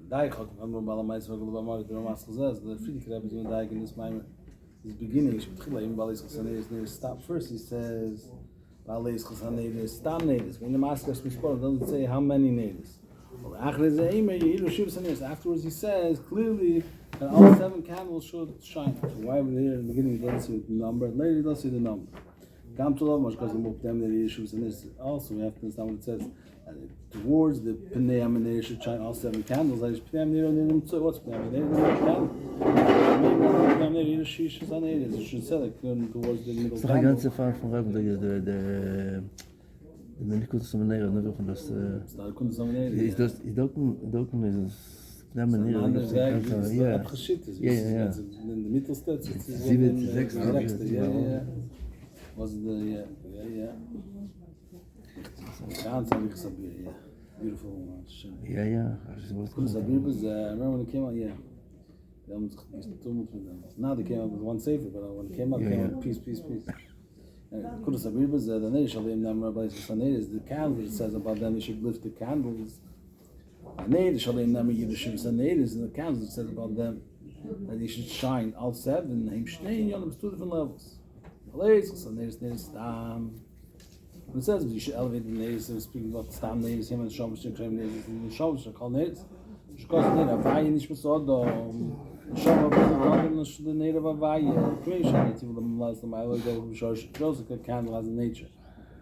Daichot, I'm going to Balamais, I'm going to Balamais, I'm going to Balamais, the Friedrich Rebbe is going to die in this moment. His beginning, stop first, he says, when the master doesn't say how many natives. Afterwards he says clearly that all 7 candles should shine. So why over here in the beginning he doesn't see the number, and later he doesn't see the number. Come to love much because the them the issues and this also we have to understand what it says. Towards the Pnei Amener should shine all 7 candles. What's Pnei Amener? It should say like towards the middle. It's the ganze Fall von Rebbe, the Menikus Amener, never from das. It's not Kunz Amener. Is doken is Pnei Amener. Yeah. Yeah. In the middle steps. It's 7, 6. Yeah. Was the yeah. Beautiful. Yeah. Remember when it came out? Yeah. Now they came out with one safer, but when it came out, peace. Kudos Abibas, the Neish Shalim Nam Rabbis is the candles. It says about them, you should lift the candles. Neish Shalim Nam Yidishim Saned is in the candles. It says about them that they should shine all 7. Name Shnein Yonim, 2 different levels. When it says you should elevate the natives, speaking about Stam natives, him and Shomish and Krem natives, and the Shomish are called natives. Because the native Avaya Nish Masodom, Shomish the native Avaya, creation, it's even the last of my Lord, that shows like a candle has a nature.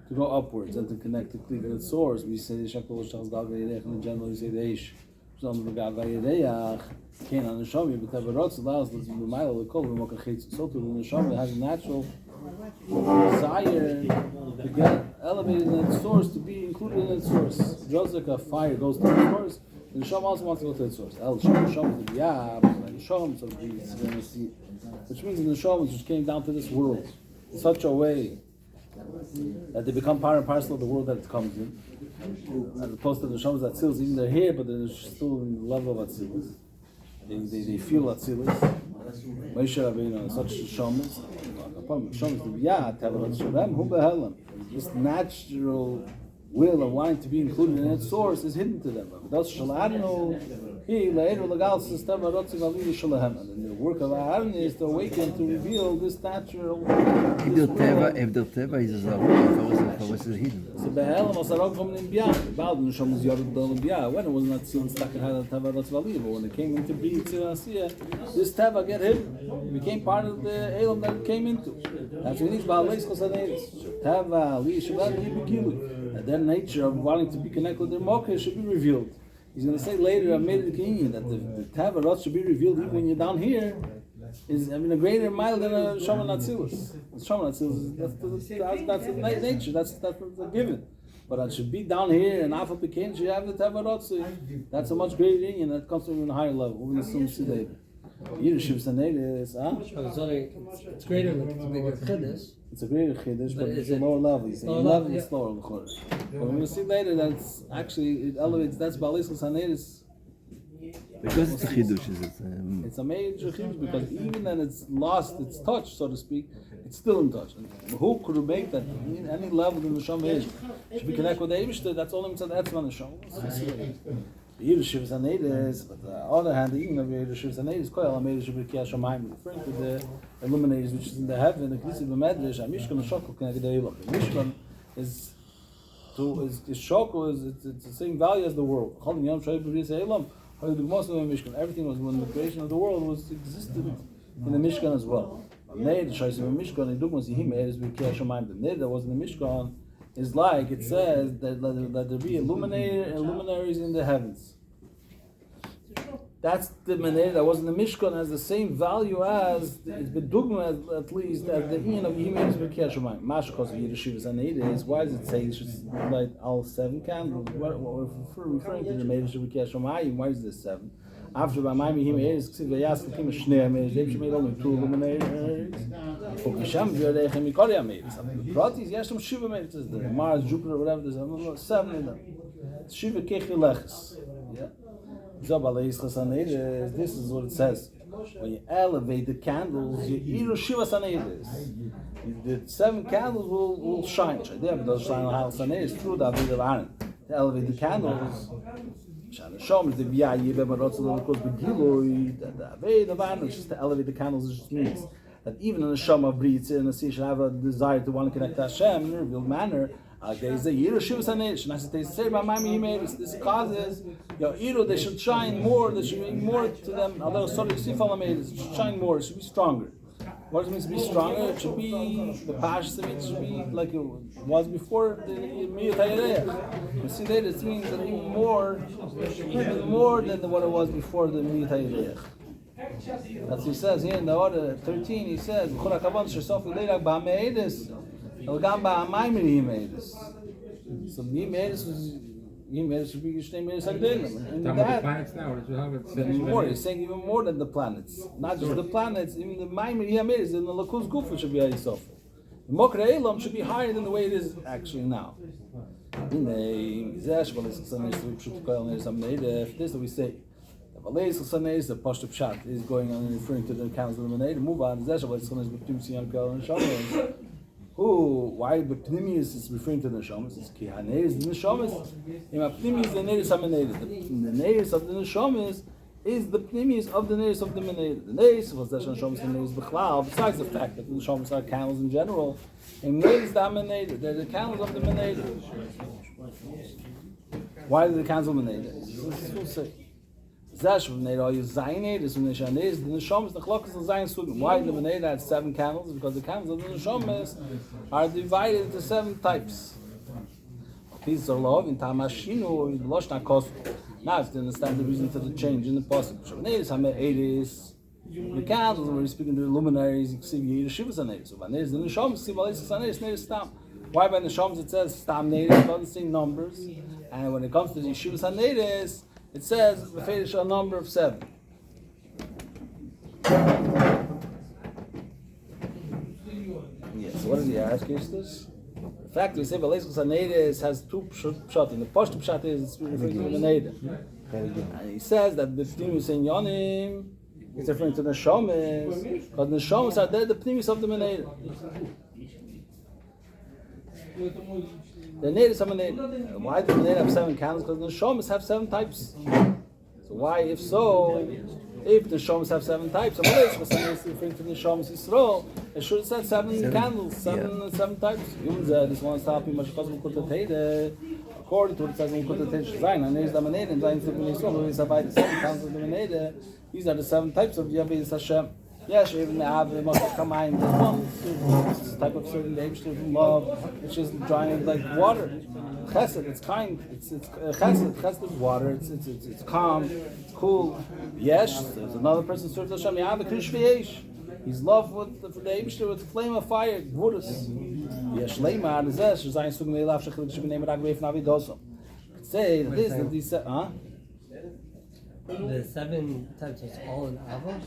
To go upwards and to connect the cleave and its source, we say the Shakol Shals Dal Vayedech, and generally we say the Eish. So on the God Vayedeach, Cain on the Shomi, but Tavarotz allows the Milo, the Kol, the Mokachitz, so to the Shomi has a natural desire to get elevated in its source, to be included in its source. Just like a fire goes to its source, and the Shom also wants to go to its source. El Shom, the Yab, the Shom, so which means in the Shom, which came down to this world in such a way that they become part and parcel of the world that it comes in. As opposed to the Shom that Atzilus, even they're here, but they're still in the level of Atzilus. They feel Atzilus. Moshe Rabbeinu, such Shomas. This natural will of wanting to be included in its source is hidden to them. And the work of Aaron is to awaken, to reveal this natural. If the Teva is a how is it hidden? So Be'elam was around in Bia. When it was not still stuck in the Teva Rotzvali, but when it came into being this Teva get hidden. It became part of the Elam that it came into. That's what it is. Teva, Li, Shabbat, that their nature of wanting to be connected with their Mokkah should be revealed. He's going to say later, I made the Kenyan, that the Teva Rotz should be revealed even when you're down here. Is a greater mile than a Shoman Atzilus. Shoman Atzilus, that's the nature, that's a given. But it should be down here, and Alpha Pekin should have the Teva Rotz. That's a much greater union that comes from a higher level. We're going to soon see later. Leadership is it's greater, like it's a bigger chiddush. It's a greater chiddush, but it's a lower level. It's level is lower. But we're going to see later that it's actually it elevates. That's Balis Sanedis. Because it's a chiddush, is it? It's a major chiddush because even then it's lost its touch, so to speak. It's still in touch. And who could make that any level in the Shom is should be connected with the Eibishter? That's all I'm saying. That's on the Shom. The Yiddish is an Eidis, but on the other hand, even if the Yiddish is an Eidis, Koyal HaMeirish B'Rikiyah Shamayim, referring to the illuminators which is in the heaven, the Knisi B'Medrash, HaMishkan Shokol K'neged Eilach. The Mishkan is Shokol, it's the same value as the world. Cholim Yom Shoy B'Riyas Eilam, everything was when the creation of the world was existed in the Mishkan as well. The Mishkan, the Neder that was in the Mishkan is like it says that there be luminaries in the heavens. That's the Neder that was in the Mishkan has the same value as it's been dugma at least as the Ian of Yimei is B'Kiyah Shomayim. Mashkos of Yidishivas and Neder is why does it say you should light all 7 candles? What we're referring to the Meirish of B'Kiyah Shomayim. Why is this 7? After by my him is Vayas Kim Shnei Meirish, they made only 2 luminaries. Ukisham V'Yodei Chem Mikori Meirish. The Pratis yes some Shiva Meirish. The Mars, Jupiter, whatever. There's 7 in them. Shiva Kechilechs. Yeah. This is what it says. When you elevate the candles, you eat Shiva Sanedis. The 7 candles will shine. They have those shine on Sanedis through the Avid of Aaron. To elevate the candles, Shanashom is the V'yayi B'marotzel Lekos B'gilui. The Aved Avanu, just to elevate the candles, it just means that even in the Shom of Britz and the sea should have a desire to want to connect to Hashem in a revealed manner. There is a Yiru Shivas Hanish, and as they say by Mami, he made this causes, they should shine more, there should be more to them. Although sorry, you see, it should shine more, it should be stronger. What does it mean to be stronger? It should be, the Pashas of it should be like it was before the Miyut HaYerech. You see that it means that even more than what it was before the Miyut HaYerech. That's what he says here in the order 13. He says, "Chura kavan shesof leirak ba'meidus, elgam ba'amayim he made this." So he made this should be Yishnei Meidus Agdelim. And that, planets now, more. He's saying even more than the planets, not just the planets. Even the Maimir he made is in the Lakus Gufa should be Yisof. The Mokre Elam should be higher than the way it is actually now. In the Zesh, well, it's this that we say. The Pashtup Pshat is going on and referring to the candles of the Menade. Move on. Why B'Pnimius is referring to the Neshamas? It's Ki HaNeiris the Neshamas. In Pnimius the Neiris HaMenade. The Neiris of the Neshamas is the Pnimius of the Neiris of the Menade. The Neiris was the Neshamas and Neiris B'Chlal. Besides the fact that the Neshamas are candles in general, and Neiris the HaMenade. They're the candles of the Menade. Why are they the candles of the Menade? We'll say. Zash of Menade, all you Zaynade, is when the Neshamas, the Chlok is the Zayn Sugim. Why the Menade had 7 candles? Because the candles of the Neshamas are divided into 7 types. Pieces of love in Tamashinu, in Loshna Kos. Now, if you understand the reason for the change in the Pasuk. The candles, when we're speaking to the luminaries, you see the Shivas Anades. So, Vanades, the Neshamas, see Valis Anades, Nades Stam. Why by the Neshamas it says Stam Nades, all the same numbers. And when it comes to the Shivas Anades, it says a number of 7. Yes, so what does he ask? Is this? The fact that we say Valeskus Aneides has 2 pshat. In the Pashtup Pshat is it's referring to the Neida. And he says that the Pnimis in Yonim is referring to the Neshamas, because the Neshamas are there, the Pnimis of the Meneida. The Neiris have Menade. Why do the Menade have 7 candles? Because the Neshamas have 7 types. So why, if the Neshamas have 7 types, and what is referring to the Neshamas Yisrael, it should have said 7 candles, 7 types. This one is talking much because according to what it says in Kutatei Zayin, and there's the Menade, and Zayin Sibin Yisrael, is about the 7 candles of the Menade. These are the 7 types of Yahweh Hashem. Yes, even the Ave must come in. This type of certain Eibshter love, which is drying like water. Chesed, it's kind. It's chesed. Chesed is water. It's calm. It's cool. Yes, there's another person serves Hashem. Yahweh Krish v'yesh. He's loved with the Eibshter with the flame of fire. Gvurus. Yes, Leima Adezesh. Zayin Sugim Leilaf Shechlik Shibinei Merag Veif Navi Dosom. Say this that these The 7 types is all in Ava?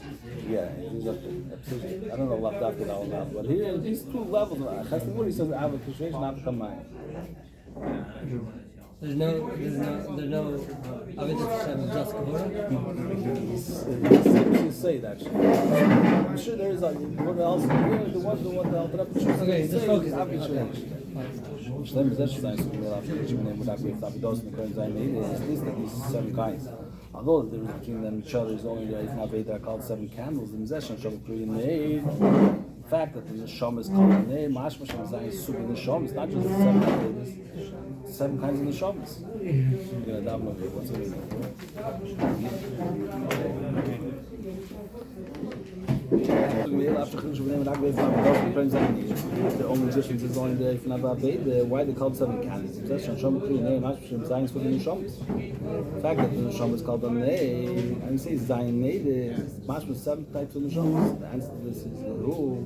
Yeah, he's up there. I don't know left after that one, but here these 2 levels. What he says, Ava Kishresh and Ava Kamayim. There's no Ava Hashem just Kavura? He seems to say that. I'm sure there is what else? The one the Alter Rebbe should Okay, just focus. Ava Kishresh. Shlem is that she's saying something about Shimon and Mudak with Avidos and the Kohen Zayin. It's this that these 7 kinds. Although the difference between them each other is only that it's not Veda called 7 candles. The Mizesh and Shabbat Kriya Neid. The fact that the Neshama is called Neid, Mashma Shem Zayin Sugi Neshama. It's not just 7 candles. 7 kinds of Neshamas. You're gonna download it. What's it? The only difference is only the why they called 7 candles. The fact that the Neshama is called a name, and you say Zayin Neid, it's much with 7 types of Neshamas. The answer to this is the rule.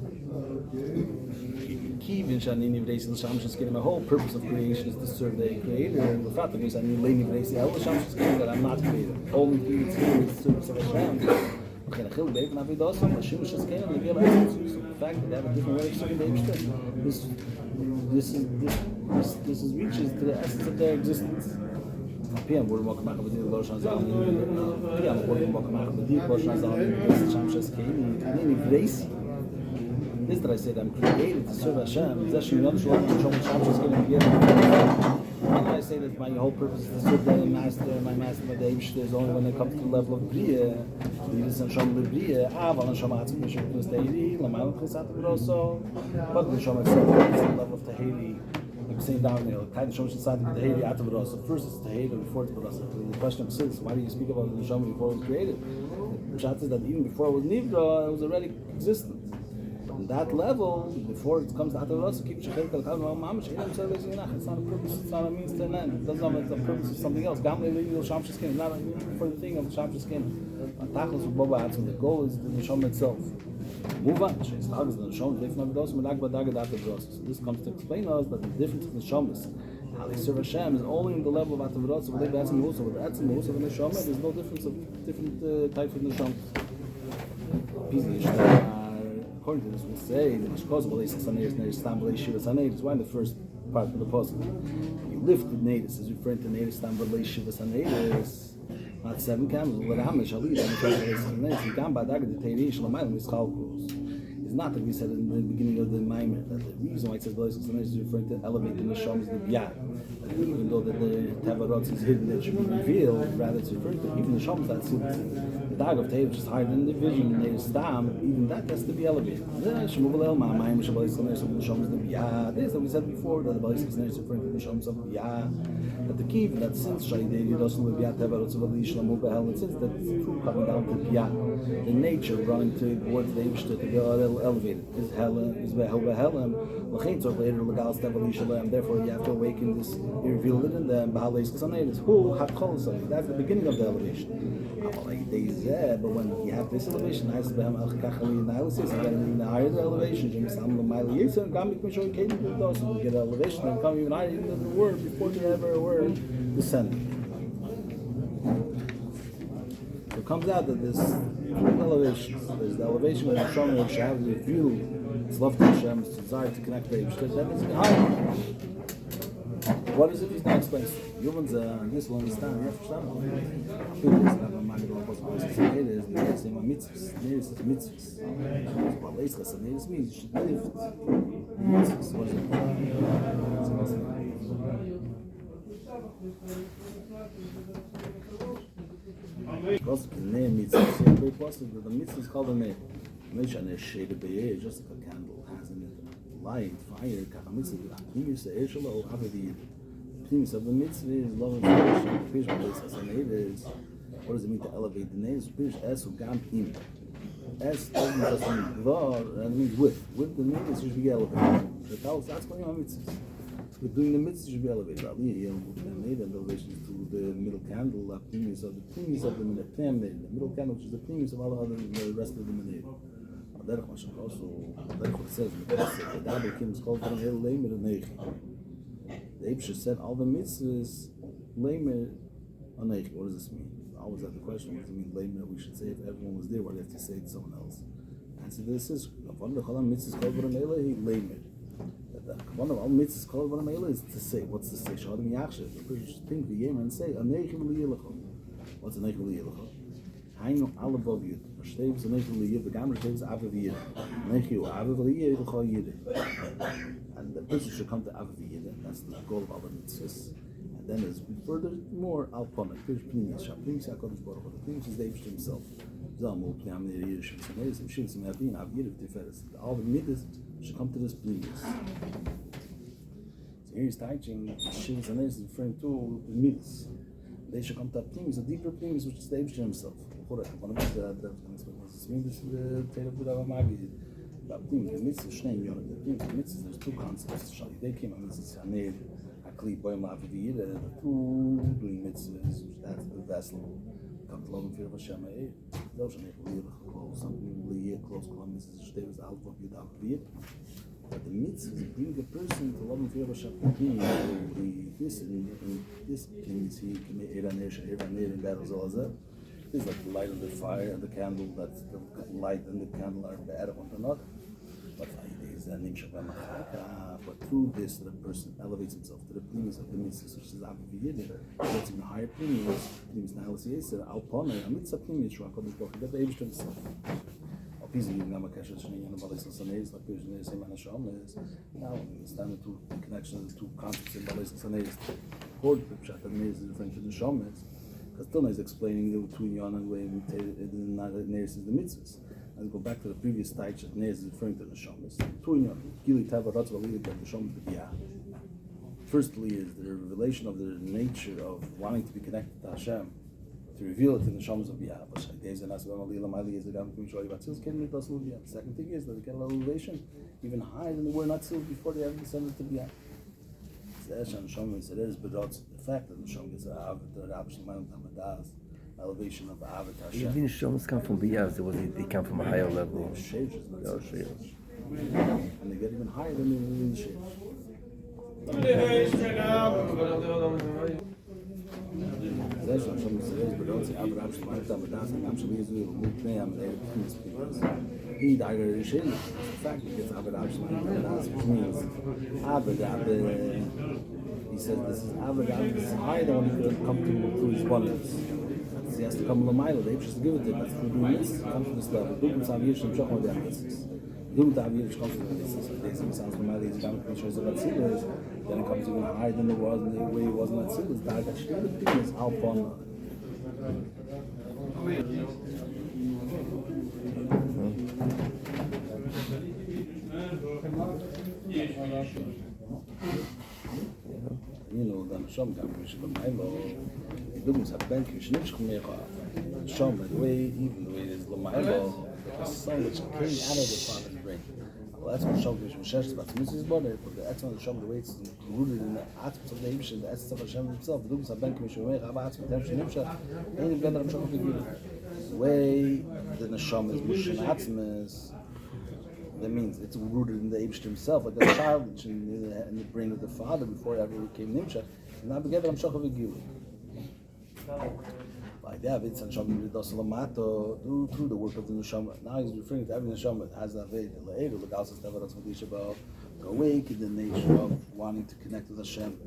The whole purpose of creation is to serve the Creator. And the fact that I'm not creator. Only thing that's here is the service of Hashem. The fact that they have a different way of serving the Eibshter, this reaches to the essence of their existence. This that I said I'm created to serve Hashem. It's actually not sure Shabbos going to be and I say that my whole purpose is to serve the master, my Eibishter is only when it comes to the level of Bria. This is Shom Bria. Aval and Shom Hatzim Mishum Plus Tehiri. Lamayim Chesat Grosso. But the Shom itself is the level of Tehiri. Like saying down there, kind of Shom Shesat Tehiri Atav Grosso. First it's Tehiri before it's Grosso. The question of sins: why do you speak about the Shom before it was created? The Pshat is that even before it was Nivra, it was already existent. On that level, before it comes to Atav keep Shechel Kalkal Mamash. It's not a purpose. It's not a means to an end. It doesn't have a purpose of something else. Gamle Legal Sham Sheskin, not for the thing of Sham Sheskin. Tachlis of Boba Hatzim. The goal is the Neshama itself. Move on. She's not as the Neshama. They from Avidos Melag Badaga Atav. So this comes to explain us that the difference of Neshamas, how they serve Hashem, is only in the level of Atav Rosa. With the Atzim Musa, with the Atzim Musa of Neshama, there's no difference of different types of Neshama. According to this, we'll say that why in the first part of the puzzle you lift the natus is referring to natus stam shivas natus, not 7 camels. It's not that we said in the beginning of the Maimer that the reason why it says is referring to elevating the Shom is the Biyah. Even though that the Tavarot is hidden, it should be revealed, rather it's referring to even the Shom is that suits. The Dag of Tev is higher than the vision, and the Stam, even that has to be elevated. This that we said before, that the Balis is referring to the Shoms of Biyah. That the key, that since Shaydei doesn't live Biyah Tavarot of Ali Shlamu Behel, and since that's true coming down to Biyah, the nature running towards the Eibishter to be elevated is Helen, is Behel Behelim, Lachintor later Legal Stevali Shalem, therefore you have to awaken this, you reveal it in the Bahalais Kasanais, who Hakol something. That's the beginning of the elevation. But when you have this elevation, nice analysis, you get in the higher elevation, you get elevation and come even higher in the word before there ever a word descending. So it comes out that this elevation, there's the elevation when Hashem which have the view, it's love to Hashem, it's desire to connect to Eibishter, that is higher. What is it he's not explaining? Humans, this will understand, you have to understand. Mitzvahs means you should live. Mitzvahs, what is it? Because the name mitzvahs, very possible. The mitzvah is called a name. Just like a candle has in it light, fire, mitzvah. Things of the mitzvah is love and fellowship. What does it mean to elevate the name? Es ugam im. Es doesn't just mean var, and means with. With the name, it should be elevated. That's going on mitzvahs. With doing the mitzvah, should be elevated. Made an elevation to the middle candle, the premise of the minute. The middle candle, which is the premise of all the rest of the minute. Also, it says the Dabba Kim is called from El Leimer Neich. The Eibishter said all the mitzvahs Leimer Aneich. What does this mean? I always have the question, what does it mean Leimer? We should say if everyone was there, why do you have to say it to someone else? And so this is one of the mitzvahs called from El Leimer. One of all mitzvahs called from El is to say. What's to say? Shadim Yachshav. The person should think the Yemer and say Aneich V'Liyilachon. What's Aneich V'Liyilachon? Hainu Alavav Yud. Shteves Aneich V'Liyid. The Gamer Shteves Avav Yid. Aneich Yu Avav V'Liyid V'Chol Yid. And the person should come to Avav Yid. That's the goal of all the mitzvahs. And then there's further more Alpana. There's Pnimis. Pnimis HaKadosh Baruch Hu. The Pnimis is the Eibishter himself. Zalmo Pniam Nir Yir Shem Sameis. Mshim Sem Yadin Av Yid Tiferes. All the mitzvahs should come to this Pnimis. So here he's teaching Shem Sameis is referring to the mitzvahs. They should come to a Pnimis, a deeper Pnimis, which is the Eibishter himself. One of this is the Teil of Buddha Magi. The mitzvah Shnei Yonah. The mitzvah, there's two concepts. They came on mitzvah Hanir, Akli, Boyam, Avivir, the two doing mitzvahs, that's the vessel. Come to love and fear of Hashem. Those are close, something really close, mitzvah Shtei was Alpha, Yud, Avivir. But the mitzvah bring a person to love and fear of Hashem. This means he can make Eranir in battles all that. It's like the light of the fire and the candle, that's the light and the candle are bad one to another. But through this, the person elevates himself to the premise of the mitzvah, which is Avivir. It's in the higher premise, Nahalas Yeser, Alpana, a mitzvah premise, HaKadosh Baruch Hu, that the Eibishter himself. Easy, you know, Makasha Shani and Balis Sanes, like there's the same Anasham is now understand the two connections, the two concepts in Balis Sanes. According to Pshat, and is different to the Sham is because Tona is explaining the between Yon and Way and Neres is the mitzvahs. And go back to the previous stage that Neres is referring to the Sham is between Yon, Gili Tava Ratzva Lili that the Sham is the Biyah. Firstly is the revelation of the nature of wanting to be connected to Hashem, to reveal it in the Shams of Biyah. The second thing is that they get a little elevation even higher than they were not sealed before they ever descended to Biyah. The fact that the Sham gets elevation of Avet Hashem. Even Shams come from Biyah, they come from a higher level. And they get even higher than the Sheish. He died in Sheish. The fact that he gets Abed Abshman, which means Abed, he says this is Abed, this is higher than when he could come to his abundance. He has to come to the mile, they just give it to him. That's through doing this, come to this level. Do with Savir Shem Shachma de Amitzis. Do with Avir Shem Shachma de Amitzis. So this sounds from Mali, he's going to show us about Silas. Then it comes even higher than it was, and the way it wasn't at Silas. That actually the thing is Alpon. You know, the Shom got me the Milo. The Dumas have bank, you should not Shom, by the way, even the way it is the Milo, the son which came out of the father's brain. Well, that's what Shom is. Moshe about Mrs. body, but the essence of the Shom, the way it's rooted in the atoms of the Ibish, the essence of Hashem himself. The Dumas have bank, you should not ain't together of Shom. The way the Neshama is Mushin Atzmas. That means it's rooted in the Eibush himself, like a child in the brain of the father before he ever became Nimshach. And now together I'm Shach of a Gilu. Like that, it's Neshama Midosalamato through the work of the Neshama. Now he's referring to every Neshama that has that Veda, Le'edu, Le'galsas Tevaras Madishabah, awake in the nature of wanting to connect with Hashem,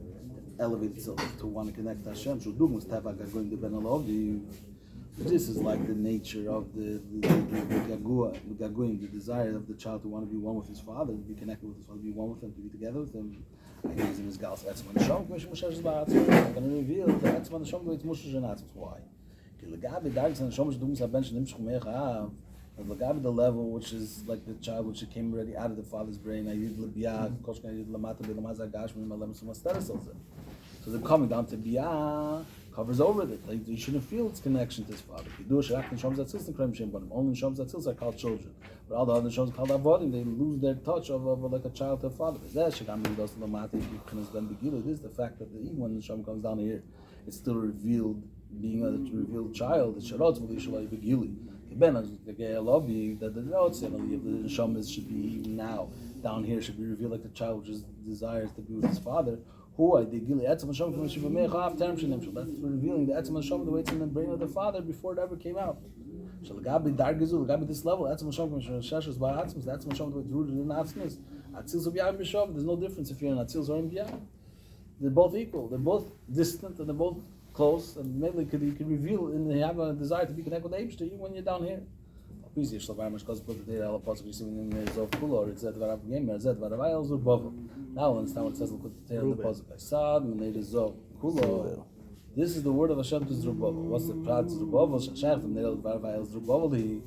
elevate itself to want to connect to Hashem. So Dugmas Tevak are going to Benalovi. This is like the nature of the gaguim, the desire of the child to want to be one with his father, to be connected with his father, to be one with him, to be together with him. And he's in his gal. That's when the Shom Moshe Ba'atzma. I'm going to reveal that that's when the Shom it's Moshe Atzma. Why? Because the level which is like the child which came already out of the father's brain. So they're coming down to Biyah. Covers over it. Like you shouldn't feel its connection to his father. Only Shams Atzils are called children. But all the other Shams called Avodim, they lose their touch of like a child to a father. This is the fact that even when the Sham comes down here, it's still revealed, being a revealed child. It's Sharot Zvali Begili. That the notes of the Sham should be even now down here should be revealed like the child which desires to be with his father. That's revealing the Etzem Hashem, the way it's in the brain of the father before it ever came out. This level, that's Etzem Hashem, that's Hashem, the way it's rooted in Atzmas. There's no difference if you're in Atzils or in Biyah. They're both equal, they're both distant, and they're both close, and maybe you can reveal and they have a desire to be connected with Eibush even when you're down here. Now understand what it says in the Pasuk. This is the word of Hashem to Zerubbabel. What's the prat Zerubbabel? Shach from Neil Dvaravayel Zerubbabel.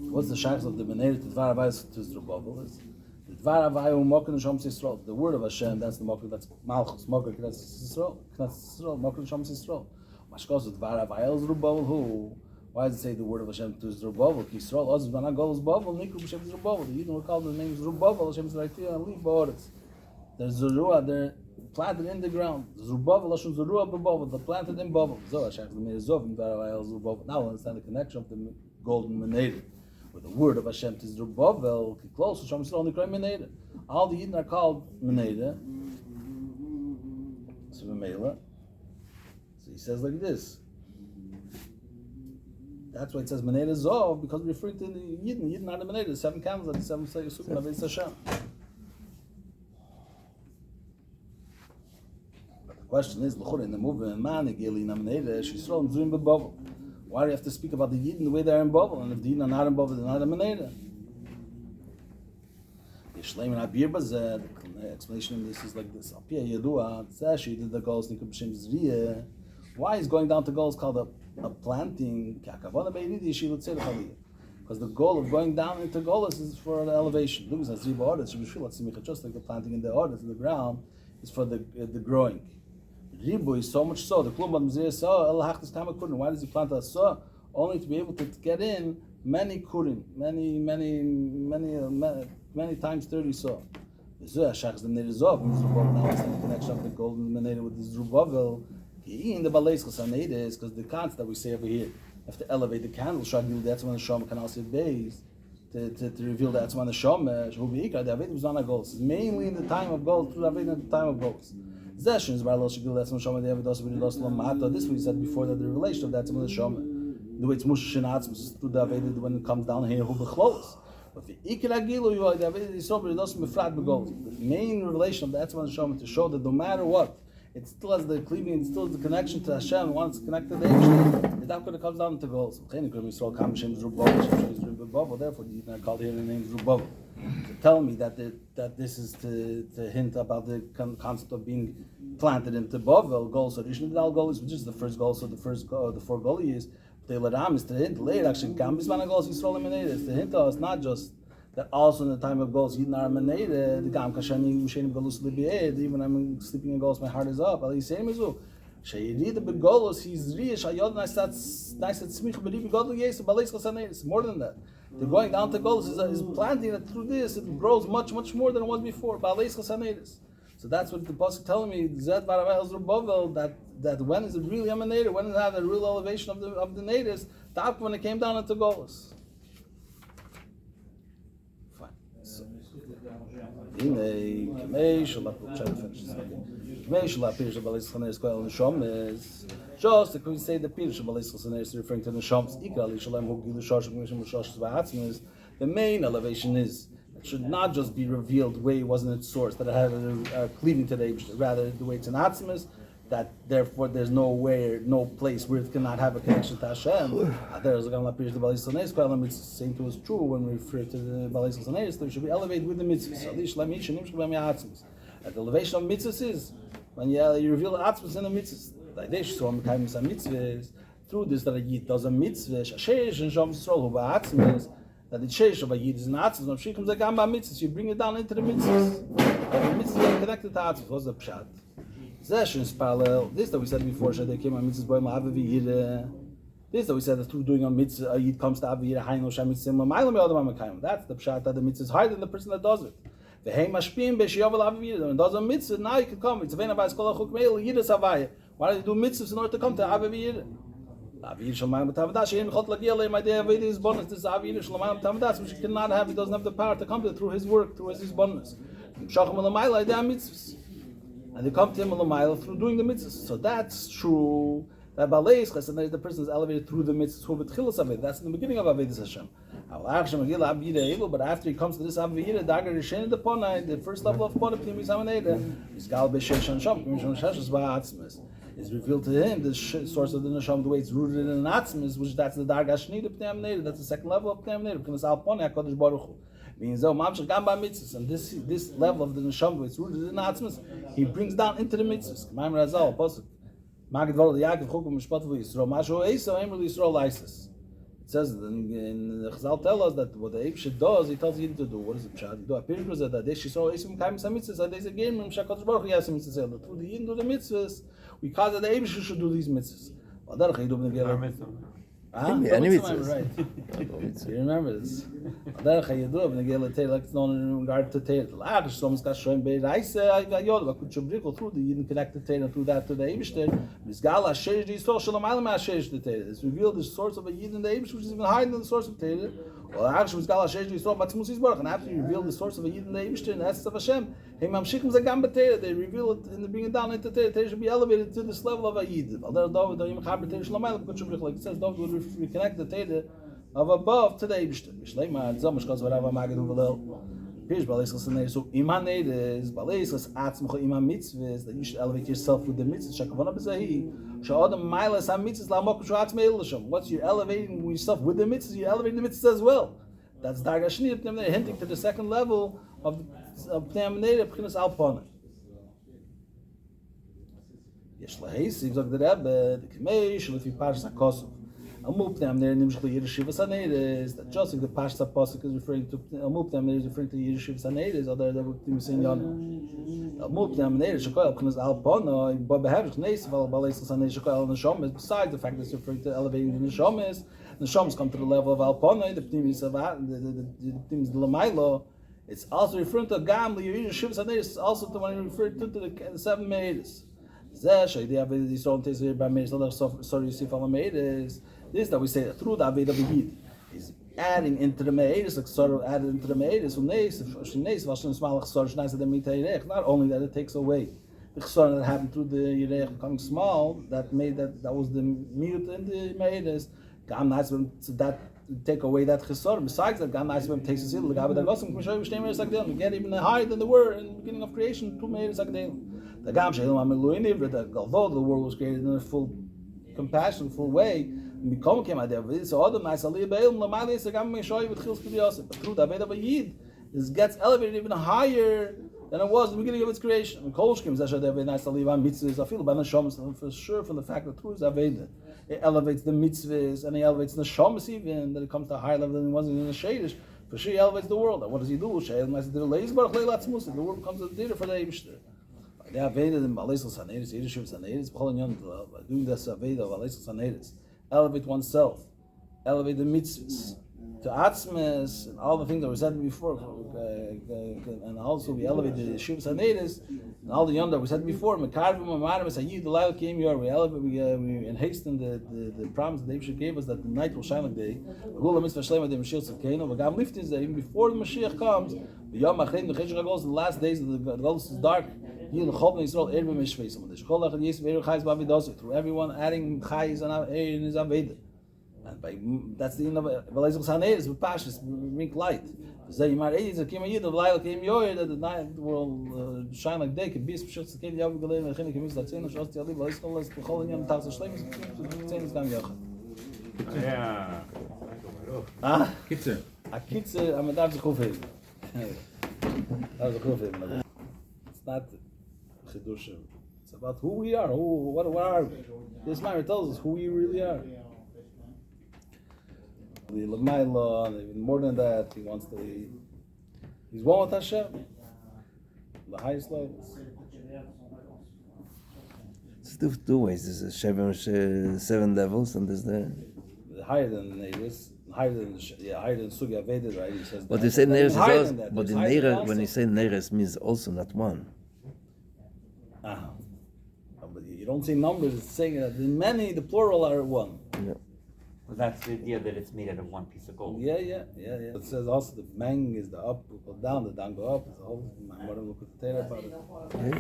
What's the shach of the Meneder to Dvaravayel to Zerubbabel? Is the Dvaravayel Mokran Sham Yisrael. The word of Hashem. That's the Mokran. That's Malchus. Mokran Knas Yisrael. Knas Yisrael. Mokran Sham Yisrael. Mashkos with Dvaravayel Zerubbabel. Who? Why does it say the word of Hashem to Zerubbabel? Yisrael. Oz Banagol Zerubbabel. Nikru B'Shem Zerubbabel. The Yidden were called the name Zerubbabel. Hashem said, "I and leave Ba'oretz." There's Zerua. They're planted in the ground. Zerubbabel. Hashem Zerua B'Babel. They're planted in Babel. Zoh Hashem the Meizov and Dvaravayel Zerubbabel. Now we understand the connection of the golden Meneder with the word of Hashem to Zerubbabel. Close to Hashem Yisrael Nikra Meneder. All the Yidden are called Meneder. So Memela. So he says like this. That's why it says Meneder Zov, because we're referring to the Yidden. Yidden are the Meneder, the 7 candles, the 7 Sukkot of Hashem. But the question is, in the movement, why do you have to speak about the Yidden the way they're in Babel? And if the Yidden are not in Babel, they're not in Meneder. Shleiman Abir Bazeh, the explanation of this is like this. Apia Yadua, Tzashi did the goals Nikum B'Shem Zriya. Why is going down to goals called a planting? Because the goal of going down into goals is for the elevation. Just like the planting in the orders in the ground is for the growing. Ribu is so much so. The klum b'mzir so el hachtas kama kurin. Why does he plant a so? Only to be able to get in many kurin, many times 30 so. Now it's in the connection of the golden meneda with the Zerubbabel. In the Baleischos Aneides, because the concept that we say over here, have to elevate the candle, that's when the Shom can also base to reveal that's when the Shom who be the Avid was on a goals. It's mainly in the time of goals, through Avid in the time of goals. Zeshin is by Lo Shagil, that's when Shom the Avid also with Los Lamata. This we said before that the relation of that's when the Shom, the way it's Mush Shinatz through the Avid when it comes down here, who be close. But the Ikiragilu, you are the Avid is so, but it doesn't be flat goals. The main relation of that's when the Shom to show that no matter what, it still has the cleaving, it still has the connection to Hashem. Once it's connected to Hashem, it's not going to come down to goals. Therefore, the called here the name Zerubbabel. Telling me that this is to hint about the concept of being planted into Bavel goals. So Rishon goals, which is the first goal. So the four goal is the Laram is to hint later. Actually, Gambisman goals Yisrael Eminated is to hint to us not just that also in the time of goals, Yidin Armaneda, the Gam Kashani, Mushanim Galus Libied, even I'm sleeping in goals, my heart is up. Ali same as you. Shayrid the Begolos, he's Rish, Ayod, nice at Smich, but even God Yes, Balais it's more than that. The going down to goals is planting that through this, it grows much more than it was before. Balais Chasanedis. So that's what the Pasuk telling me, Zed Baravel Zerubbabel, that when is it really emanated, when it had a real elevation of the natives, that when it came down into goals. Just like we say the Pirush of Balais is referring to the Shams, the main elevation is it should not just be revealed the way it was in its source, that it had a cleaving to the Eibush, rather the way it's an Atzimus, that therefore there's no place where it cannot have a connection to Hashem. There's it's same to us true when we refer to the Balais Sanes, so it should be elevated with the mitzvahs. At the elevation of mitzvahs is when you reveal the atzmas in the mitzvahs. Like this, so mitzvahs through this that a yid does a mitzvah, sheish and shom yisrael who ba'atzmas, that the sheish of a yid is an atzmas. When she comes like gamba mitzvahs, you bring it down into the mitzvahs. The mitzvahs are connected to atzmas. What's the pshat? Zeshin is parallel. This that we said before, they came on mitzvahs boy ma'aviviyir. This that we said that through doing a mitzvah, a yid comes to aviviyir hainu shem mitzvah ma'aylam yodam amakayim. That's the pshat that the mitzvah is higher than the person that does it. The hey mashpim b'shiyavel aviviyir. When it does a mitzvah, now you can come. It's a vein about skola chuk meil yidas avaya. Why do you do mitzvahs in order to come to aviviyir? Aviviyir shalmayim b'tavadas. Shein chot lagiyalei. My day aviviyir is bonus. This is aviviyir shalmayim b'tavadas, which he cannot have. He doesn't have the power to come to through his work, through his bonus. Shachim alamayla. They are mitzvahs. And they come to him a mile through doing the mitzvahs. So that's true. That Balais Chesed, the person is elevated through the mitzvahs. That's in the beginning of Avedis Hashem. But after he comes to this Avedis, the first level of Pona, is revealed to him the source of the Neshama, the way it's rooted in an Atzmis, which that's the Darga Shnei, that's the second level of Pnei because Al Pona HaKadosh Baruch Hu. Means and this level of the neshama, it's rooted in atzmas. He brings down into the mitzvahs. It says in the Chazal tell us that what the Eibush does, he tells you to do. What is it? He do a pirish that they saw Eisim Kaim Samitzvahs, and they say game Shakadosh Baruch Hu Yasim Mitzvahs. Through the Yidden do the mitzvahs, we cause that the Eibush should do these mitzvahs. Any mitzvahs. Right. You remember this. Like it's known in regard to Teir. Someone's got shown by Raisa, I got Yod, but could Shabrichel through the Yidden connected Teir through that to the Eibishter. Misgala Sheish Yisrael Shalom Alam Sheish the Teir. It's revealed the source of a Yidden the Eibish, which is even higher than the source of Teir. Well, actually, Misgala Sheish Yisrael Batzmus Yisborach, and after you reveal the source of a Yidden the Eibishter in the essence of Hashem, Hey Mamshikim Zagam B'Teir, they reveal it and they bring it down into Teir. Teir should be elevated to this level of a Yidden. Although David, the Yom Chaber Teir Shalom Alam, like it says, David would reconnect the Teir of above to the Eibishter. Mishleima, Zomash Kos Varav Magid Uvelel. Pish Balais Chasaner. So Imaned is Balais Chas Atzmucha Imam Mitzvahs, that you should elevate yourself with the mitzvahs. Shakavana B'Zahi. Sha'odam Mailas HaMitzvahs La'mok Shu'atz Me'il L'Shem. Once you're elevating yourself with the mitzvahs, you're elevating the mitzvahs as well. That's Darga Shni Pnei Menera, hinting to the second level of Pnei Menera, Pchinas Alpana. Yesh Lahesi, sagt der Rebbe, the Kemeish, Lefi Parshas HaKosov. Amul Pnei Menera nimmt sich Yeshivas HaNeiris, that just like the Parshas HaPosuk is referring to, Amul Pnei Menera is referring to Yeshivas HaNeiris, or the Tim Sin Yonah. Amul Pnei Menera, Shekoyal Pchinas Alpana, but Behavish Neis, Balesas HaNeiris, Shekoyal Neshomes, besides the fact that it's referring to elevating the Neshomes, the Neshomes come to the level of Alpana, the Pnimis of the Pnimis de Lamailo. It's also referring to Gam, the Yeshivas HaNeiris, also to when you refer to the 7 Meiris. This that we say through the Aveda B'Yid is adding into the Me'eris, like sort of added into the Me'eris, not only that it takes away the Chesor that happened through the Yerech becoming small, that was the mute in the Me'eris, Gam Naisbim, so that take away that Chesor. Besides that, Gam Naisbim takes a seal, get even higher than they were in the beginning of creation, 2 Me'eris Agdelim. The Gam She'elim HaMeluinim, that although the world was created in a full compassion, full way, Mikom came out there. So other nice Aliyah Be'elim L'mayli is the Gam Me'shoy with Chil's K'diyosef. But through the Aveda B'Yid, it gets elevated even higher than it was in the beginning of its creation. And Kol Shkim Zesha Aveda nice Aliyah Mitzvahs. I feel by Neshomas for sure from the fact that through his Aveda, it elevates the mitzvahs and it elevates the Neshomas even, that it comes to a higher level than it was in the Shadish. For sure, he elevates the world. And what does he do? The world becomes a dinner for the Eibishter. The Aveda and Balesas HaNeiris, Yeshivas HaNeiris, doing this Aveda of Balesas HaNeiris, elevate oneself, elevate the mitzvahs to Atzmes and all the things that were said before, and also we elevate the Yeshivas HaNeiris and all the Yom that we said before. Mekarvim Amarim Sayid the Laila came here. We elevate, we hasten the promise that David gave us that the night will shine like day. Gula Mitzvah Shlema the Mashiach Tzedkeinu. We got lifted that even before the Mashiach comes, the Yom Achrein the Cheshach goes the last days of the Golus is dark. Through everyone adding chayis and in his aveda, and by that's the end of Balesas HaNeiris with pashas bring light. That the night will shine like day. Can be Kitzer. A kitzer, I'm a dab zechufim. It's not chidushim. It's about who we are. What are we? This Myra tells us who we really are. The Lamaila, and even more than that, he wants to. He's one with Hashem. The highest levels. It's two ways. There's seven levels, and there's the Higher than Nevis. Higher than Sugya Veda, right? He says but you say Neres is also, that. but the Neres, when you say Neres, means also not one. But you don't see numbers. It's saying that the many, the plural are one. Yeah. Well, that's the idea that it's made out of one piece of gold. Yeah. It says also the mang is the up, go down, the down go up. It's the whole. About it. Yeah.